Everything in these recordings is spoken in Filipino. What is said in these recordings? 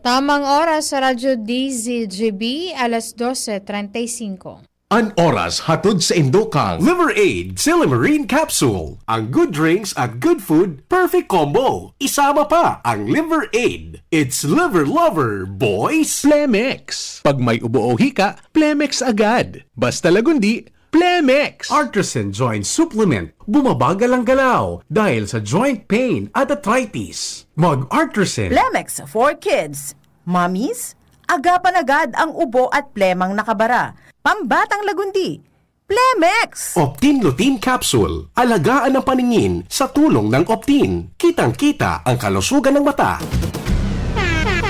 Tamang oras sa Radyo DZGB, alas 12:35. An oras hatod sa Indokang Liver Aid Silimarine Capsule. Ang good drinks at good food, perfect combo. Isama pa ang Liver Aid. It's liver lover, boys! Plemex. Pag may ubo o hika, Plemex agad. Basta lagundi, Plemex. Artisan Joint Supplement. Bumabagal ang galaw dahil sa joint pain at arthritis. Mag-Artisan. Plemex for kids. Mommies, agapan agad ang ubo at plemang nakabara. Pambatang lagundi. Plemex! Optin Lutein Capsule. Alagaan ang paningin sa tulong ng Optin. Kitang-kita ang kalusugan ng mata.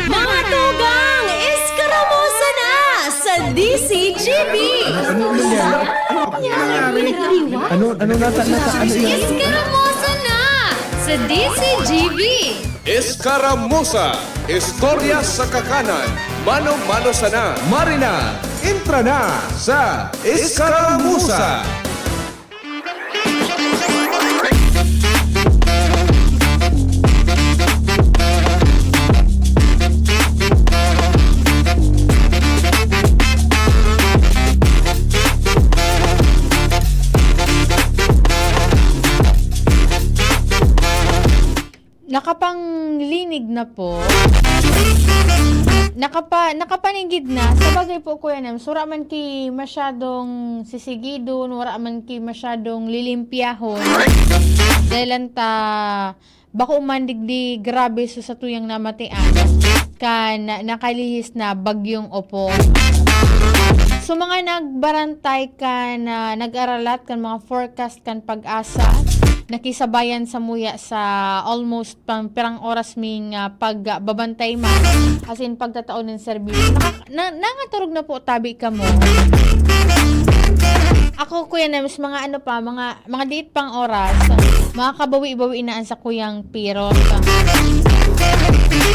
Mga tugang, iskaramusa na sa DCGB! Ano Iskaramusa na sa DCGB! Escaramuza, istorya sa kakanan, mano-mano sana, Marina, intra na sa Escaramuza. Nakapanglinig na po. Nakapanigid na. Sa bagay po, Kuya Nem, sura man ki masyadong sisigidon, wala man ki masyadong lilimpyahon. Dahil ta, bako mandigdi grabe sa tuyang namatian. Nakalihis na bagyong Opo. So mga nagbarantay kan, nag-aralat kan mga forecast kan pag-asa, nakisabayan sa muya sa almost pirang oras ming pagbabantay man, as in pagtataon ng serbisyo. Nangaturog na po tabi ka mo. Ako, Kuya Nems, mga ano pa, mga diit pang oras, mga kabawi-bawi inaan sa kuyang pirot.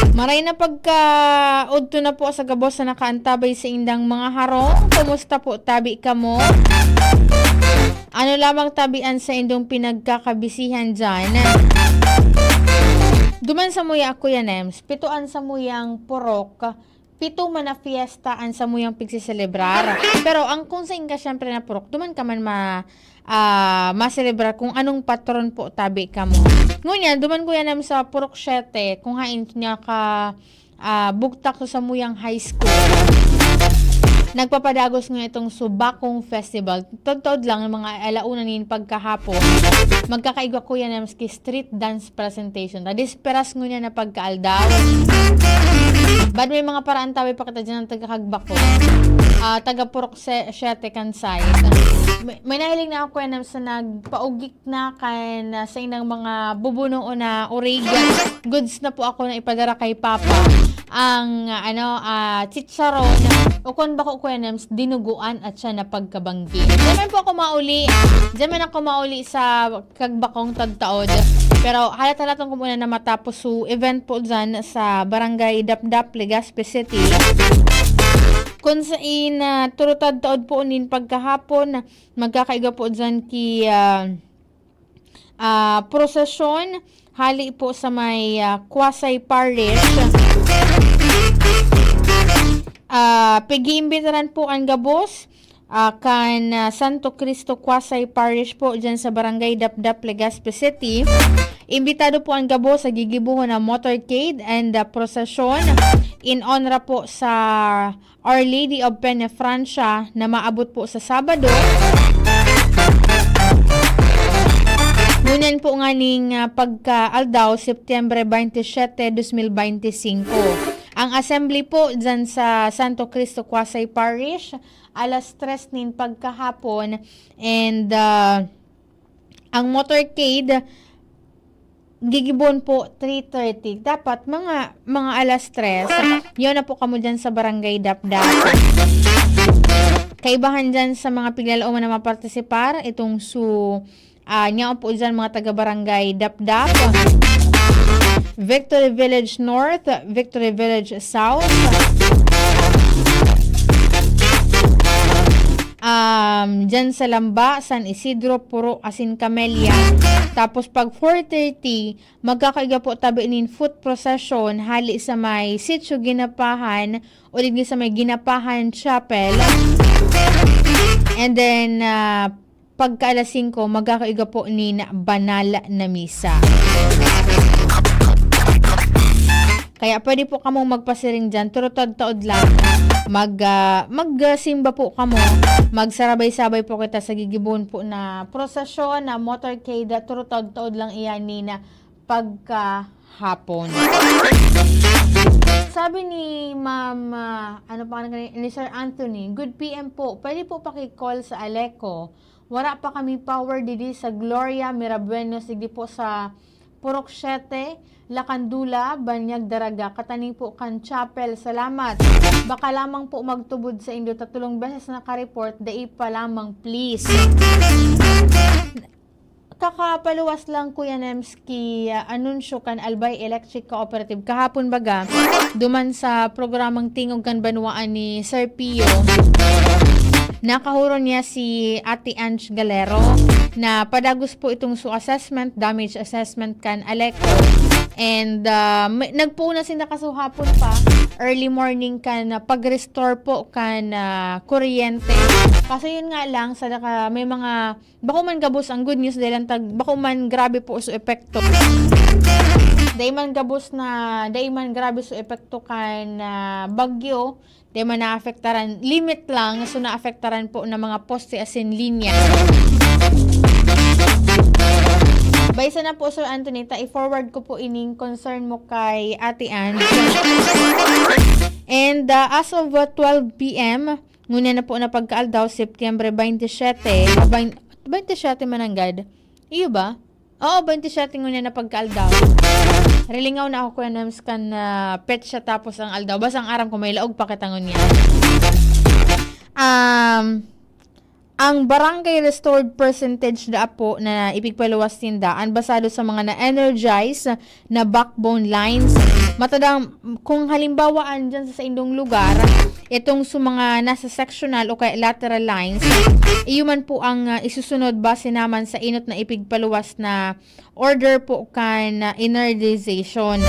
Maray na pagka-udto na po sa gabos na nakaantabay sa indang mga harong. Kumusta po tabi ka mo? Ano lamang tabian sa indong pinagkakabisihan dyan? Duman sa muya, Kuya Nems, pituan sa muyang purok, pito man na fiestaan sa muyang pigsiselebrar. Pero ang kung sa inga syempre na purok, duman ka man maselebrar kung anong patron po tabi ka mo. Ngunyan, duman Kuya Nems sa purok 7, kung hain niya ka bugtak sa muyang high school. Nagpapadagos nga itong Subakong Festival. Tod-tod lang ng mga alauna nin pagkahapon. Magkakaigwa Kuya Nems ki street dance presentation. Disperas nyo niya na pagkaaldaw. Bad may mga paraan tawi pa kita dyan ng tagakagbako. Taga-purok 7 Kansay. May nahiling na ako Kuya Nems na nagpaugik na kan sa inang mga bubunong na Oregon. Goods na po ako na ipadara kay Papa. Ang chicharon o kung bako Kuya Nems, dinuguan at siya na pagkabanggi. Diyan po ako mauli. Diyan ako mauli sa kagbakong tagtaod. Pero halat-halatong ko muna na matapos su event po dyan sa Barangay Dapdap, Legazpi City. Kung sa turutad-taod po nin pagkahapon, magkakaiga po dyan ki prosesyon. Hali po sa may Quasay Parish. Pag-iimbitaran po ang gabos Santo Cristo Quasay Parish po dyan sa Barangay Dapdap, Legazpi City. Imbitado po ang gabos sa gigibuhon na motorcade and prosesyon in honor po sa Our Lady of Penefrancia na maabot po sa Sabado. Ngunyan po nga ning pagka-aldaw, September 27, 2025. Ang assembly po dyan sa Santo Cristo Quasay Parish, alas 3 nin pagkahapon. And ang motorcade, gigibon po 3:30. Dapat mga alas 3. Yun na po kamo dyan sa Barangay Dapdap. Kaibahan dyan sa mga piglalooman na mapartisipar, itong niya po dyan mga taga-barangay Dapdap, Victory Village North, Victory Village South, Dyan sa Lamba, San Isidro, Puro, Asin Camellia. Tapos pag 4:30, magkakaiga po tabi foot procession hali sa may Sitio Ginapahan o digdi sa may Ginapahan Chapel. And then pagka alas 5, magkakaiga po ni banal na misa. Kaya pwede po kamong magpasiring dyan. Turutod-taod lang. Magsimba po kamo. Magsarabay-sabay po kita sa gigibon po na prosesyon, na motorcade. Turutod-taod lang iyan ni na pagkahapon. Sabi ni Ma'am, ni Sir Anthony, good PM po. Pwede po pakicall sa Aleco. Wala pa kami power didi sa Gloria Mirabuenos, hindi po sa Purok 7, Lakandula, Banyag Daraga, katani po kan Chapel. Salamat. Baka lamang po magtubod sa inyo 3 beses naka-report, dai pa lamang please. Kakapaluwas lang Kuya Nemski, anunsyo kan Albay Electric Cooperative. Kahapon baga, duman sa programang Tingog kan Banwaan ni Sir Pio. Nakahuro niya si Ate Ange Galero na padagos po itong assessment, damage assessment kan Aleco. And nagpuna sin nakasuhapon pa, early morning kan pag-restore po kan kuryente. Kasi yun nga lang, may mga, bako man gabos ang good news dahil bako man grabe po sa epekto. Dahil man grabe sa epekto kan bagyo, dahil man naafektaran, limit lang, so naafektaran po ng mga poste as in linya. Baysa na po, Sir Anthony, i-forward ko po ining concern mo kay Ate Anne. And as of 12 p.m., nguna na po na pagkaaldaw, September 27, 27 mananggad. Iyo ba? Oo, 27 nguna na pagkaaldaw. Relingaw na ako kuya Nems kan pet siya tapos ang aldaw. Basang aram ko may laog pakitangon niya. Ang barangay restored percentage da po na ipigpaluwas tindaan basado sa mga na-energize na backbone lines. Matadang kung halimbawa andyan sa indong lugar, itong sa mga nasa sectional o kaya lateral lines, iyon po ang isusunod base naman sa inot na ipigpaluwas na order po kan energization.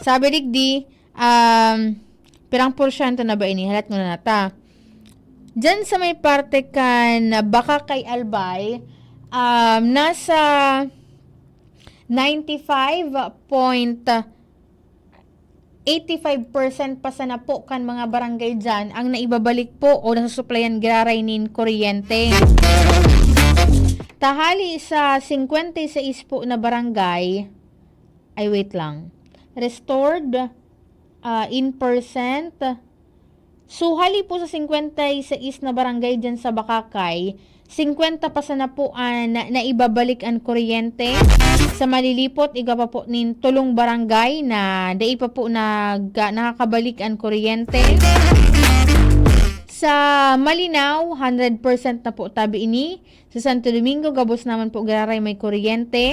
Sabi digdi, pirang porsyento na ba ini? Halat mo na nata. Diyan sa may parte kan baka kay Albay, nasa 95.85% pa sana po kan mga barangay dyan ang naibabalik po o nasusuplayan graray nin kuryente. Tahali sa 56 po na barangay, ay wait lang, restored in percent. So, hali po sa 56 na barangay dyan sa Bakakay, 50 pa sana po na ibabalik ang kuryente. Sa malilipot, iga pa po nin tulong barangay na dai pa po nakakabalik ang kuryente. Sa Malinaw, 100% na po tabi ini. Sa Santo Domingo, gabos naman po gararay may kuryente.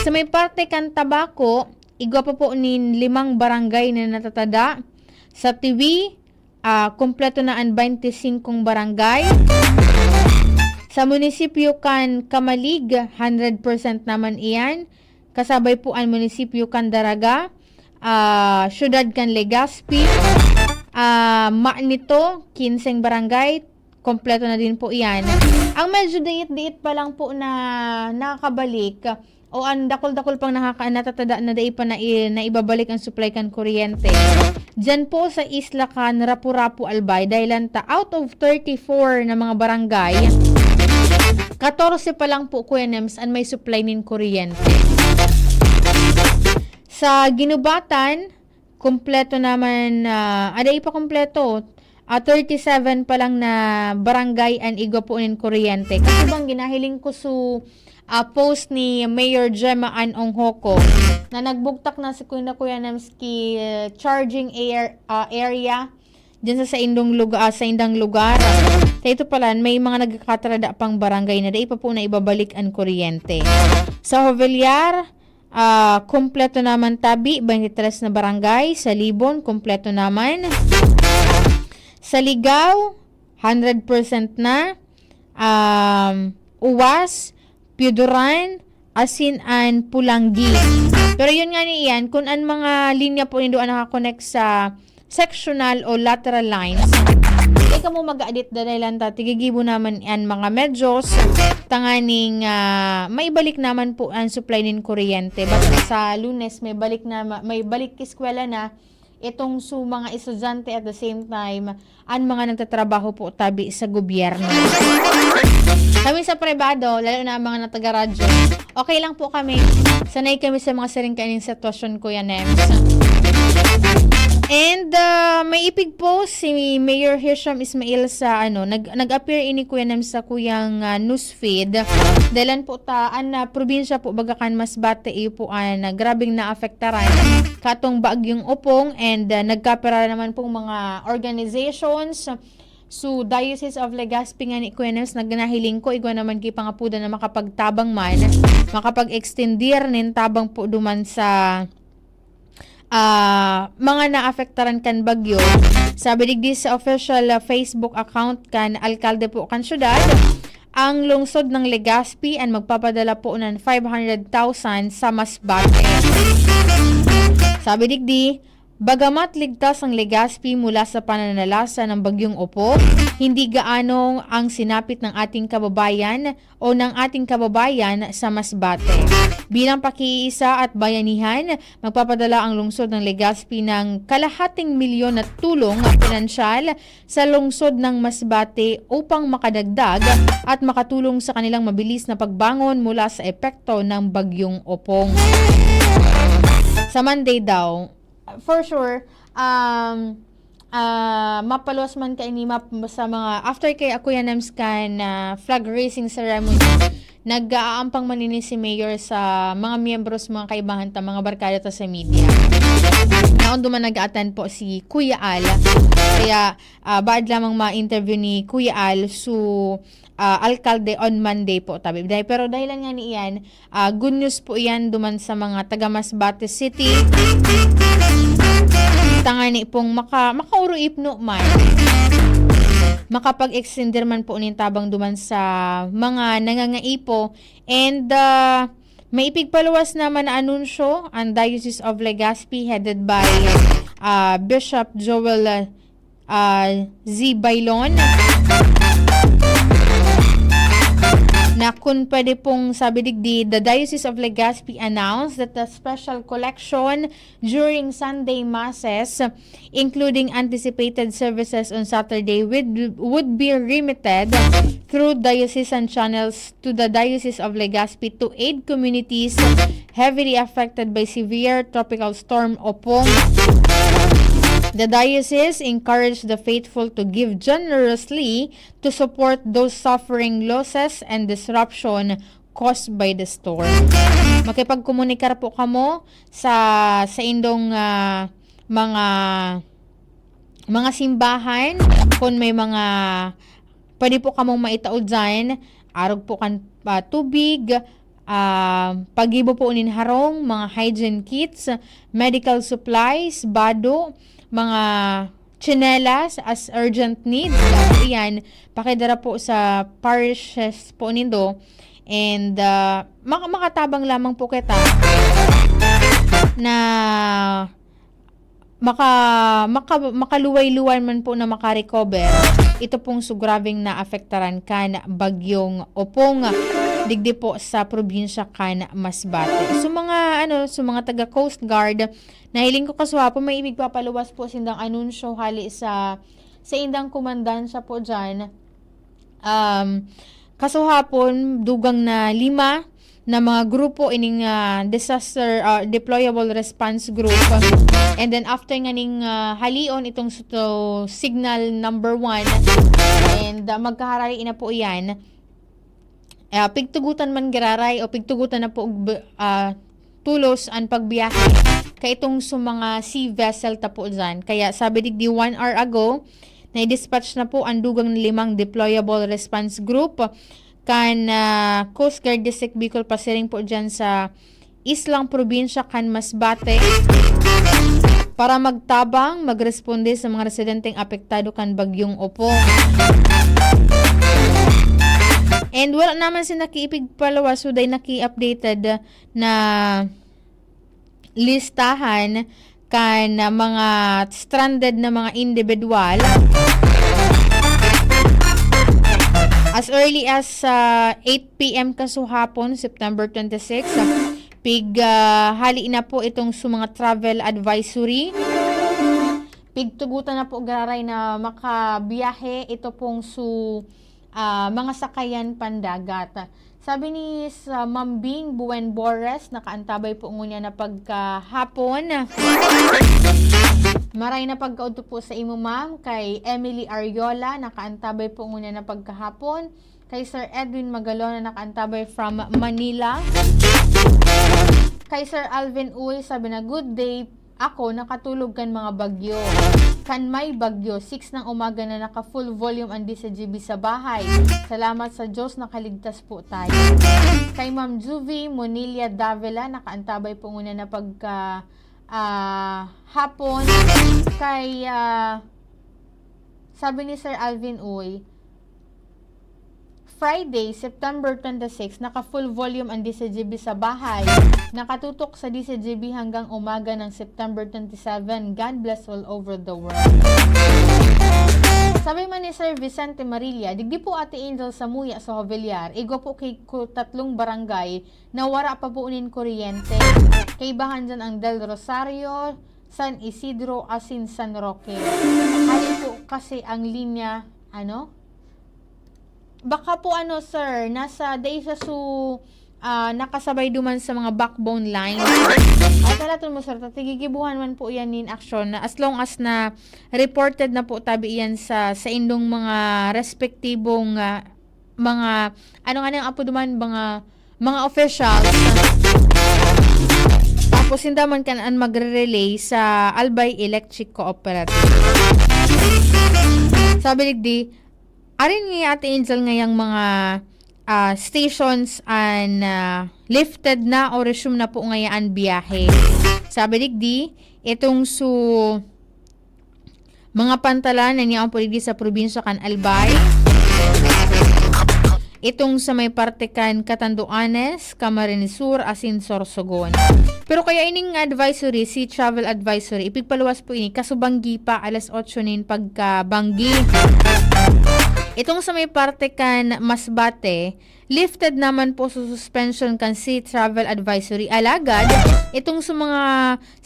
Sa may parte kan Tabaco, igwa pa po nin 5 barangay na natatada. Sa TV, kompleto na ang 25 barangay. Sa munisipyo kan Kamalig, 100% naman iyan. Kasabay po ang munisipyo kan Daraga, syudad kan Legazpi, Maanito, 15 barangay, kompleto na din po iyan. Ang medyo diit-diit pa lang po na nakakabalik, o ang dakol-dakol pang natatada na dai pa na ibabalik ang supply kan kuryente. Diyan po sa Isla kan Rapu-Rapu Albay, dahil out of 34 na mga barangay, 14 pa lang po Kuya Nems ang may supply nin kuryente. Sa Ginubatan, kompleto naman, aday pa kompleto, 37 pa lang na barangay ang igwa po nin kuryente. Kasi bang ginahiling ko post ni Mayor Gemma Ann Onghoko na nagbugtak na si Kuya Nemski charging area dyan sa indang lugar. Ito pala, may mga nagkakatrada pang barangay na dahil pa po na ibabalik ang kuryente. Sa Jovellar, kompleto naman tabi, 23 na barangay. Sa Libon, kompleto naman. Sa Ligaw, 100% na. Uwas, Piuduran, Asin-an, Pulanggi. Pero yun nga niyan, kung ang mga linya po nindo ang nakakonect sa sectional o lateral lines, hindi ka mo mag-edit dahil lang tigigibo naman yan mga medyos, tanganing may balik naman po ang supply nin kuryente. But sa Lunes, may balik eskwela na itong mga estudyante at the same time, ang mga nagtatrabaho po tabi sa gobyerno. Kami sa privado, lalo na ang mga nataga-radyo, okay lang po kami. Sanay kami sa mga saringkaning sitwasyon, Kuya Nems. And may ipig po si Mayor Hirsham Ismail sa nag-appear ini Kuya Nems sa kuyang newsfeed. Dahilan po probinsya po Bagacan Masbate po grabing naafektaran katong bagyong Opong and nagkapera naman pong mga organizations. So, Diocese of Legazpi nga ni Kuya Nems, nagnahiling ko, igwa naman kay pangapuda na makapagtabang man, makapag-extendir nin tabang po duman sa mga naafektaran kan bagyo. Sabi digdi sa official Facebook account kan alkalde po kan syudad, ang lungsod ng Legazpi ang magpapadala po ng 500,000 sa Masbate. Sabi digdi, bagamat ligtas ang Legazpi mula sa pananalasa ng bagyong Opo, hindi gaanong ang sinapit ng ating kababayan o ng ating kababayan sa Masbate. Bilang pakiisa at bayanihan, magpapadala ang lungsod ng Legazpi ng kalahating milyon na tulong pinansyal sa lungsod ng Masbate upang makadagdag at makatulong sa kanilang mabilis na pagbangon mula sa epekto ng bagyong Opong. Sa Monday daw, for sure, mapalos man kay ni sa mga after kay Kuya Nems kan flag raising ceremony, nag-aampang manini si Mayor sa mga miyembros, mga kaibahan ta, mga barkada ta sa media. Naon duman nag-attend po si Kuya Al. Kaya baad lamang ma-interview ni Kuya Al alkalde on Monday po tabi. Pero dahil nga niyan, good news po yan duman sa mga taga Masbate City. Tangani pong makauruipno man, makapag-extender man po nin tabang duman sa mga nangangaipo. And may ipigpaluwas naman na anunsyo ang Diocese of Legazpi headed by Bishop Joel Z. Bailon, na kung pwede pong sabi digdi, the Diocese of Legazpi announced that the special collection during Sunday Masses, including anticipated services on Saturday, would be remitted through diocesan channels to the Diocese of Legazpi to aid communities heavily affected by severe tropical storm Opong. The diocese encouraged the faithful to give generously to support those suffering losses and disruption caused by the storm. Makipagkomunikar po kamo sa indong mga simbahan kung may mga pwede po kamong maitaod dyan, arog po kan tubig, pagibo po unin harong, mga hygiene kits, medical supplies, bado, mga tsinelas as urgent needs. Yan, pakidara po sa parishes po nindo. And makatabang lamang po kita na makaluway-luway man po na makarecover ito pong sugraving na afektaran kan bagyong Opong digdi po sa probinsya kan Masbate. So mga taga Coast Guard, nahiling ko kaswapo, may ibig papaluwas po sindang anunsyo hali sa indang kumandansya po dyan. Kasuhapon, dugang na 5 na mga grupo ining disaster deployable response group. And then after nga ning halion itong signal number 1 and magkaharari na po iyan. Pigtugutan man giraray o pigtugutan na po tulos ang pagbiyahe kay itong mga sea vessel ta po dyan. Kaya sabi digdi 1 hour ago, na-dispatch na po ang dugang 5 deployable response group kan Coast Guard District Bicol pasiring po dyan sa Islang Probinsya kan Masbate. para magtabang magresponde sa mga residenteng apektado kan bagyong Opong. And wala naman si nakiipig palawas, so day naki-updated na listahan kan mga stranded na mga individual as early as 8 p.m. kasuhapon, September 26. Hali na po itong mga travel advisory. Pigtugutan na po gararay na makabiyahe ito pong mga sakayan pandagat. Sabi ni Ma'am Bing Buen Bores, nakaantabay po ngunya na pagkahapon. Maray na pagkauto po sa imo ma'am, kay Emily Ariola, nakaantabay po ngunya na pagkahapon. Kay Sir Edwin Magalona, nakaantabay from Manila. Kay Sir Alvin Uy, sabi na good day. Ako, nakatulog kan mga bagyo. Kan may bagyo, 6 ng umaga na naka full volume ang DCGB sa bahay. Salamat sa Diyos, nakaligtas po tayo. Kay Ma'am Juvie Monilia Davila, nakaantabay po muna na pagka hapon. Kay sabi ni Sir Alvin Uy, Friday, September 26, naka full volume ang DCGB sa bahay. Nakatutok sa DCGB hanggang umaga ng September 27. God bless all over the world. Sabi man ni Sir Vicente Marilla, digdi po Ate Angel sa Muya sa Jovellar, igo po kay tatlong barangay na wara pa po unin kuryente. Kay bahan dyan ang Del Rosario, San Isidro, Asin, San Roque. Hali po kasi ang linya, baka po sir, nasa day sa nakasabay duman sa mga backbone line. At talaton mo sir, tatigigibuhan man po yan in action na as long as na reported na po tabi yan sa indong mga respektibong mga anong apo duman mga officials. Tapos hindaman kan magre-relay sa Albay Electric Cooperative. Sabi digdi, arin nga Ate Angel ngayang mga stations and lifted na o resume na po ngayaan biyahe. Sabi digdi, itong mga pantalan na niya ang po digdi sa probinsya kan Albay. Itong sa may parte kan Catanduanes, Camarines Sur, Asin, Sorsogon. Pero kaya ining advisory, si travel advisory, ipigpaluwas po ini, kasubanggi pa, alas 8 nin pagkabanggi. Itong sa may parte kan Masbate, lifted naman po sa suspension kan si travel advisory. Alagad, itong sa mga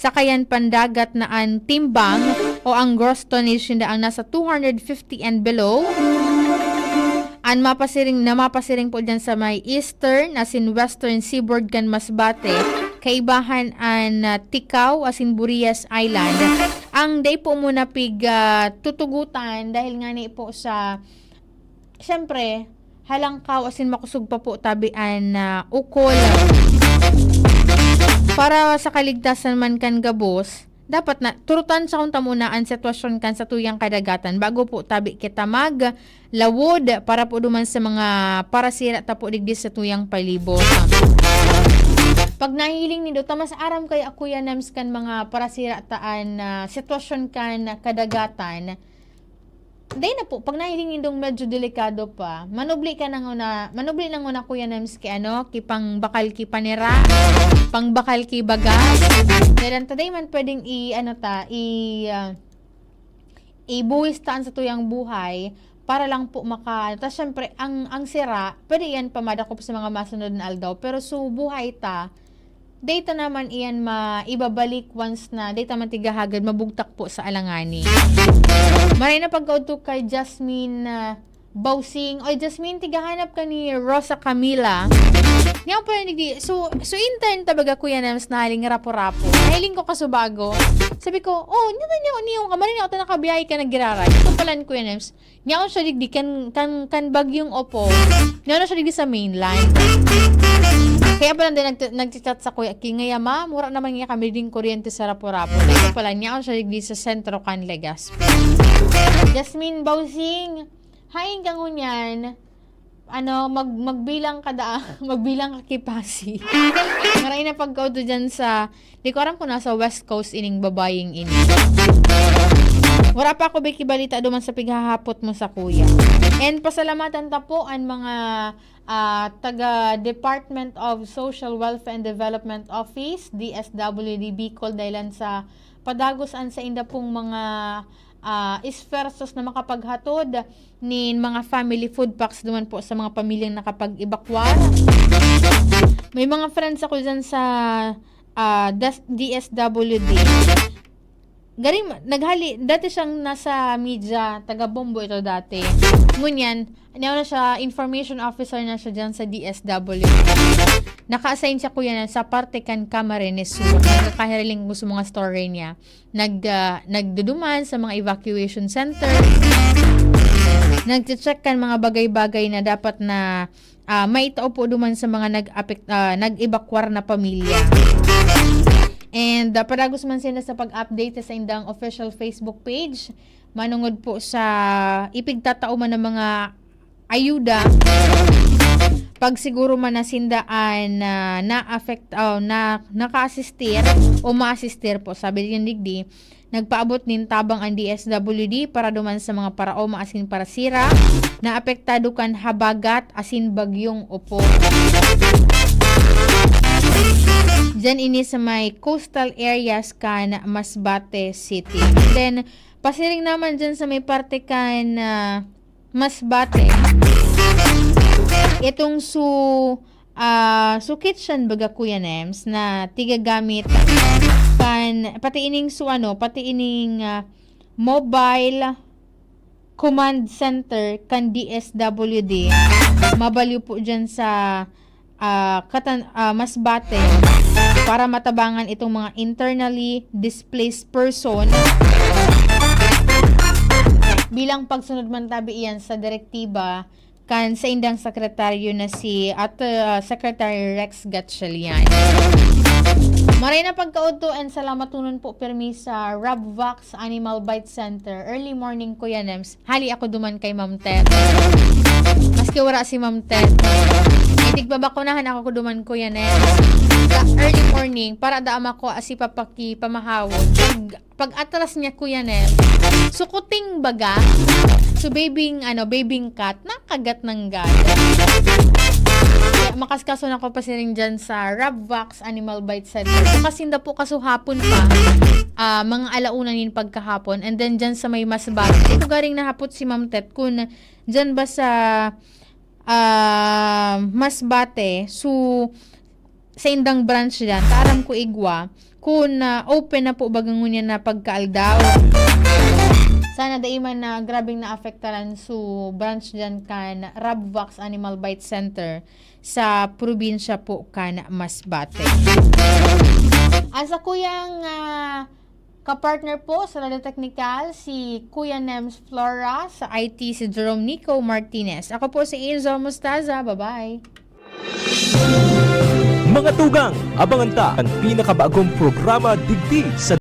sakayan pandagat na ang timbang o ang gross tonnage na ang nasa 250 and below. Ang mapasiring po dyan sa may eastern as in western seaboard kan Masbate, kaibahan ang Tikaw as in Burias Island. Ang day po muna tutugutan dahil nga ni po sa siyempre, halangkaw asin makusog pa po tabian na ukol. Para sa kaligtasan man kan gabos, dapat na turutan sa kunta muna ang sitwasyon kan sa tuyang kadagatan bago po tabi kita lawod para po duman sa mga parasira tapo digdi sa tuyang palibot. Pag nahiling ni Dota, mas aram kay ako yan kan mga parasira taan sitwasyon kan kadagatan. Day na po, pag nahiling indong medyo delikado pa, manubli nang una kuya namis ki pang bakal ki panira, pang bakal ki bagas. Dahil taday man pwedeng ibuwis taan sa tuyang buhay para lang po tas syempre ang sira, pwede yan pamadakop sa mga masunod na aldaw, pero buhay ta, data naman iyan maibabalik once na data man tigahagad mabugtak po sa alangani. Maray na pagkauto kay Jasmine Bausing. Oy Jasmine, tigahanap ka ni Rosa Camila. Ngayon po yan, so intern tabaga ko yan mas nahaling rapo-rapo. Nahiling ko kasubago. Sabi ko, niyo ka marin ako nakabiyahe ka nagiraray. Ito palan ko yan mas. Niya ako siya digdi kan bagyong Opo. Niya ako siya digdi sa mainland. Kaya pala din nag-chat sa kuya, kingaya mura naman nga kami din kuryente sa rapo-rapo. Ito pala niya ako siya digdi sa sentro kan Legazpi. Jasmine Bausing, haing kang unyan, magbilang kada magbilang ka kipasi. Maray na pagkauto dyan sa, di ko aram kung nasa West Coast ining babaying ini. Wala pa ako biki balita duman sa pighahapot mo sa kuya. And pasalamatan ta po ang mga taga Department of Social Welfare and Development Office, DSWD Bicol, dahilan sa padagosan sa inda pong mga esforsos na makapaghatod ni mga family food packs duman po sa mga pamilyang nakapag-evacuar. May mga friends ako dyan sa DSWD. Garing, dati siyang nasa media, taga Bombo ito dati. Ngunyan, na siya, information officer na siya dyan sa DSWD. Naka-assign siya kuya na sa parte kan Camarines Sur. Nagkakahiriling gusto mga story niya. Nagduduman sa mga evacuation center. Nag-check kan mga bagay-bagay na dapat na may itaupo duman sa mga nag-evacuar na pamilya. And paragos man sila sa pag-update sa indang official Facebook page. Manungod po sa ipigtatao man ng mga ayuda. Pag siguro man nasindaan na-affect naka-assistir o ma-assistir po, sabi din digdi, nagpaabot din tabang ang DSWD para duman sa mga parao maasin para sira na apektado kan habagat asin bagyong upo. Diyan ini sa may coastal areas kan Masbate City. Then, pasiring naman dyan sa may parte kan Masbate. Itong kitchen baga Kuya Nems na tigagamit kan pati ining mobile command center kan DSWD. Mabaliw po dyan sa Masbate para matabangan itong mga internally displaced person bilang pagsunod man tabi iyan sa direktiba kan sa indang sekretaryo na si Secretary Rex Gatchalian. Maray na pagkauto and salamat tunon po permi sa Robvax Animal Bite Center. Early morning Kuya Nems. Hali ako duman kay Ma'am Tet. Maski wala si Ma'am Tet. Tigbabakunahan ako duman Kuya Nems. Sa early morning para daam ako asi papaki pamahawon. Pag atras niya Kuya Nems. Sukuting baga. So babying cat nakagat ng gada. Makaskaso na ko pa siring dyan sa Robvax Animal Bite Center. Kasinda po kasuhapon pa, mga alaunan yun pagkahapon. And then dyan sa may Masbate. Ito garing nahapot si Ma'am Tet kung dyan ba sa Masbate, so sa indang branch dyan, taram ko igwa, kung open na po bagang ngunya na pagkaaldaw. Sana daiman na grabing naafektaran su branch dyan kan Robvax Animal Bite Center sa probinsya po kan Masbate. Asa kuyang kapartner po sa Radio Technical si Kuya Nems Flora, sa IT si Jerome Nico Martinez. Ako po si Enzo Mustaza. Bye-bye. Mga tugang, abangan ta ang pinakabagong programa digdi sa